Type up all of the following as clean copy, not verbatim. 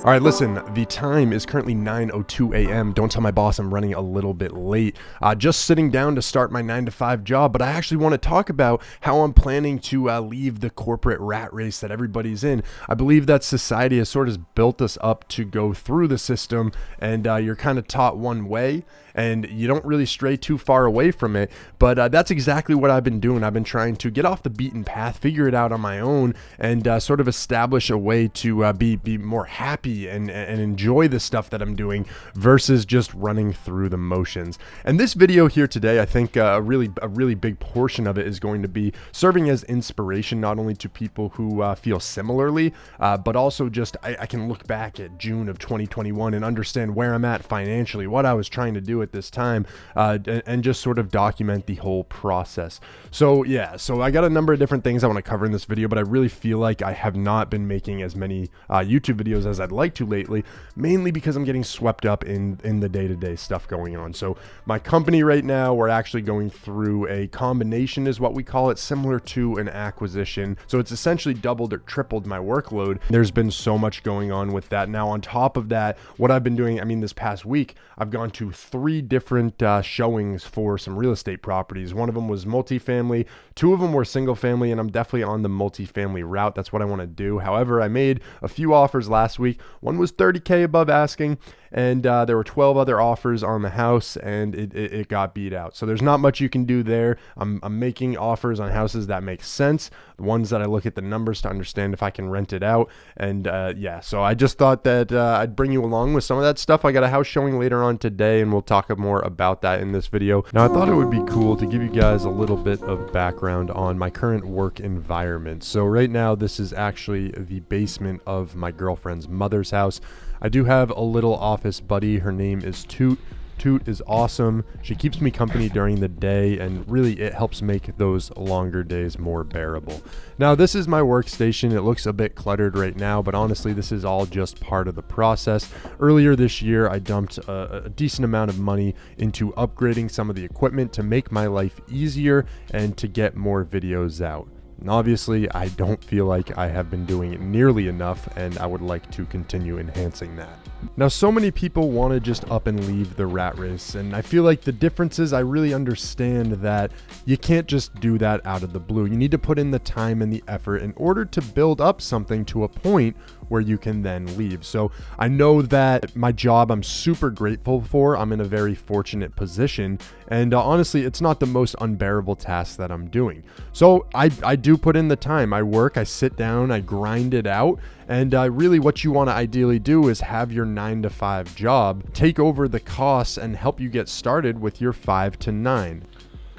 All right, listen, the time is currently 9:02 a.m. Don't tell my boss I'm running a little bit late. Just sitting down to start my 9 to 5 job, but I actually want to talk about how I'm planning to leave the corporate rat race that everybody's in. I believe that society has sort of built us up to go through the system, and you're kind of taught one way, and you don't really stray too far away from it. But that's exactly what I've been doing. I've been trying to get off the beaten path, figure it out on my own, and sort of establish a way to be more happy and enjoy the stuff that I'm doing versus just running through the motions. And this video here today, I think a really big portion of it is going to be serving as inspiration, not only to people who feel similarly, but also just I can look back at June of 2021 and understand where I'm at financially, what I was trying to do at this time, and just sort of document the whole process. So yeah, so I got a number of different things I want to cover in this video, but I really feel like I have not been making as many YouTube videos as I'd like to lately, mainly because I'm getting swept up in the day-to-day stuff going on. So my company right now, we're actually going through a combination is what we call it, similar to an acquisition. So it's essentially doubled or tripled my workload. There's been so much going on with that. Now on top of that, what I've been doing, I mean, this past week, I've gone to 3 different showings for some real estate properties. One of them was multifamily, 2 of them were single family, and I'm definitely on the multifamily route. That's what I want to do. However, I made a few offers last week. One was 30K above asking, and there were 12 other offers on the house, and it got beat out. So there's not much you can do there. I'm making offers on houses that make sense, the ones that I look at the numbers to understand if I can rent it out. And yeah, so I just thought that I'd bring you along with some of that stuff. I got a house showing later on today, and we'll talk more about that in this video. Now, I thought it would be cool to give you guys a little bit of background on my current work environment. So right now, this is actually the basement of my girlfriend's mother's house. I do have a little office buddy. Her name is Toot. Toot is awesome. She keeps me company during the day, and really it helps make those longer days more bearable. Now, this is my workstation. It looks a bit cluttered right now, but honestly, this is all just part of the process. Earlier this year, I dumped a decent amount of money into upgrading some of the equipment to make my life easier and to get more videos out. And obviously, I don't feel like I have been doing nearly enough, and I would like to continue enhancing that. Now, so many people want to just up and leave the rat race, and I feel like the difference is I really understand that you can't just do that out of the blue. You need to put in the time and the effort in order to build up something to a point where you can then leave. So I know that my job I'm super grateful for. I'm in a very fortunate position, and honestly, it's not the most unbearable task that I'm doing. So I do put in the time. I work, I sit down, I grind it out, and really what you want to ideally do is have your 9 to 5 job take over the costs and help you get started with your 5 to 9.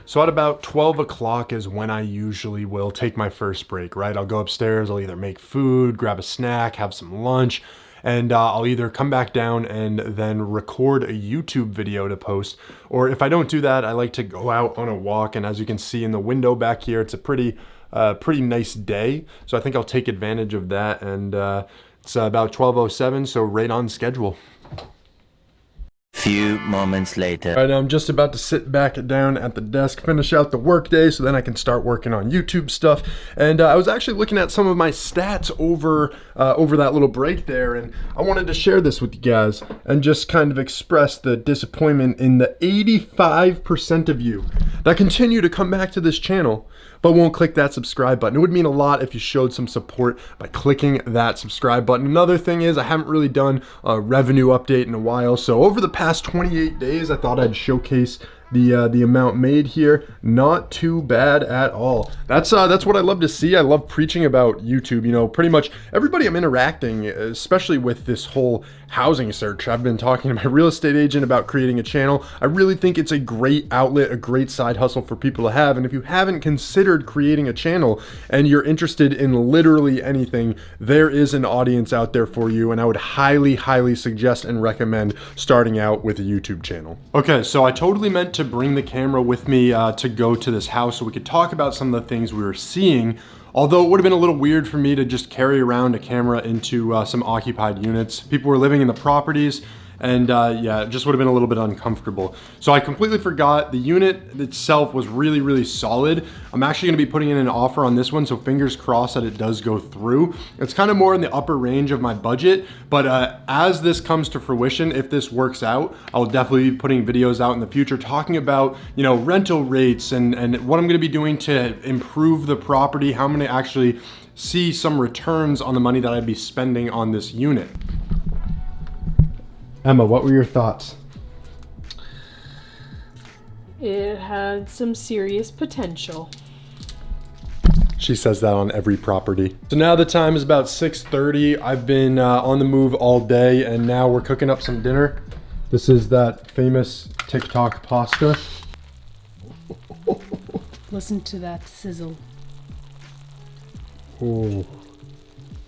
So at about 12 o'clock is when I usually will take my first break, right? I'll go upstairs, I'll either make food, grab a snack, have some lunch, and I'll either come back down and then record a YouTube video to post, or if I don't do that, I like to go out on a walk. And as you can see in the window back here, it's a pretty nice day. So I think I'll take advantage of that. And it's about 12:07, so right on schedule. Few moments later. All right, I'm just about to sit back down at the desk, finish out the workday, so then I can start working on YouTube stuff. And I was actually looking at some of my stats over that little break there, and I wanted to share this with you guys and just kind of express the disappointment in the 85% of you that continue to come back to this channel but won't click that subscribe button. It would mean a lot if you showed some support by clicking that subscribe button. Another thing is I haven't really done a revenue update in a while, so over the past 28 days, I thought I'd showcase the amount made here. Not too bad at all. That's what I love to see. I love preaching about YouTube. You know, pretty much everybody I'm interacting, especially with this whole housing search. I've been talking to my real estate agent about creating a channel. I really think it's a great outlet, a great side hustle for people to have. And if you haven't considered creating a channel and you're interested in literally anything, there is an audience out there for you. And I would highly suggest and recommend starting out with a YouTube channel. Okay, so I totally meant to bring the camera with me to go to this house so we could talk about some of the things we were seeing. Although it would have been a little weird for me to just carry around a camera into some occupied units. People were living in the properties, and yeah, it just would have been a little bit uncomfortable. So I completely forgot, the unit itself was really, really solid. I'm actually gonna be putting in an offer on this one, so fingers crossed that it does go through. It's kind of more in the upper range of my budget, but as this comes to fruition, if this works out, I'll definitely be putting videos out in the future talking about, you know, rental rates and what I'm gonna be doing to improve the property, how I'm gonna actually see some returns on the money that I'd be spending on this unit. Emma, what were your thoughts? It had some serious potential. She says that on every property. So now the time is about 6:30. I've been on the move all day, and now we're cooking up some dinner. This is that famous TikTok pasta. Listen to that sizzle. Ooh.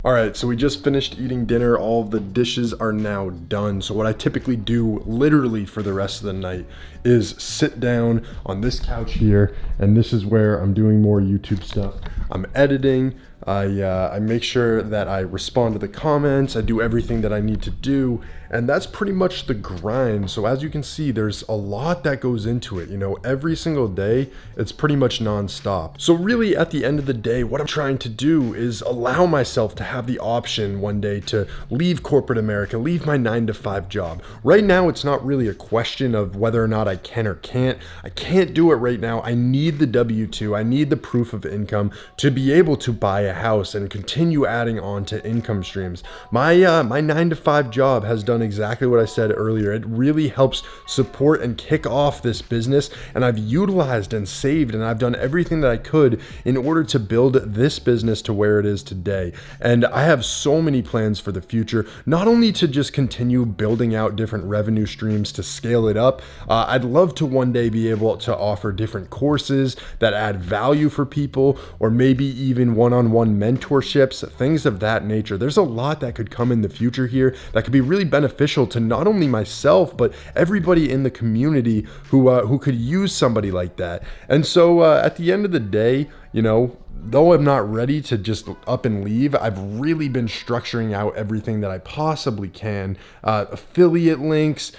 All right, so we just finished eating dinner. All of the dishes are now done. So what I typically do literally for the rest of the night is sit down on this couch here, and this is where I'm doing more YouTube stuff. I'm editing. I make sure that I respond to the comments. I do everything that I need to do, and that's pretty much the grind. So as you can see, there's a lot that goes into it. You know, every single day, it's pretty much nonstop. So really, at the end of the day, what I'm trying to do is allow myself to have the option one day to leave corporate America, leave my 9-to-5 job. Right now, it's not really a question of whether or not I can or can't. I can't do it right now. I need the W-2. I need the proof of income to be able to buy a house and continue adding on to income streams. My 9-to-5 job has done exactly what I said earlier. It really helps support and kick off this business, and I've utilized and saved, and I've done everything that I could in order to build this business to where it is today. And I have so many plans for the future, not only to just continue building out different revenue streams to scale it up. I'd love to one day be able to offer different courses that add value for people, or maybe even one-on-one mentorships, things of that nature. There's a lot that could come in the future here that could be really beneficial to not only myself, but everybody in the community who could use somebody like that. And so at the end of the day, you know, though I'm not ready to just up and leave, I've really been structuring out everything that I possibly can. Affiliate links,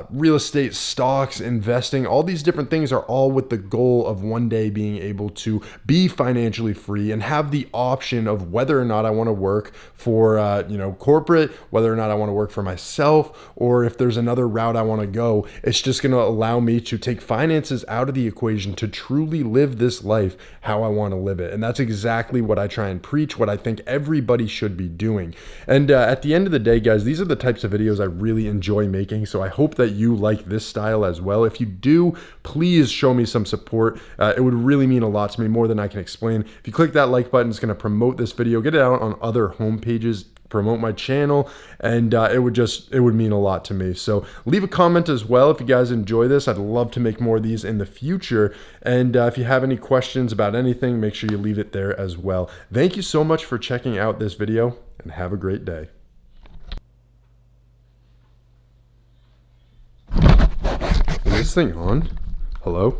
real estate, stocks, investing, all these different things are all with the goal of one day being able to be financially free and have the option of whether or not I want to work for, you know, corporate, whether or not I want to work for myself, or if there's another route I want to go. It's just going to allow me to take finances out of the equation to truly live this life how I want to live it. And that's exactly what I try and preach, what I think everybody should be doing. And at the end of the day, guys, these are the types of videos I really enjoy making. So I hope that you like this style as well. If you do, please show me some support. It would really mean a lot to me, more than I can explain. If you click that like button, it's going to promote this video, get it out on other homepages, promote my channel, and it would mean a lot to me. So leave a comment as well if you guys enjoy this. I'd love to make more of these in the future. And if you have any questions about anything, make sure you leave it there as well. Thank you so much for checking out this video, and have a great day. Is this thing on? Hello?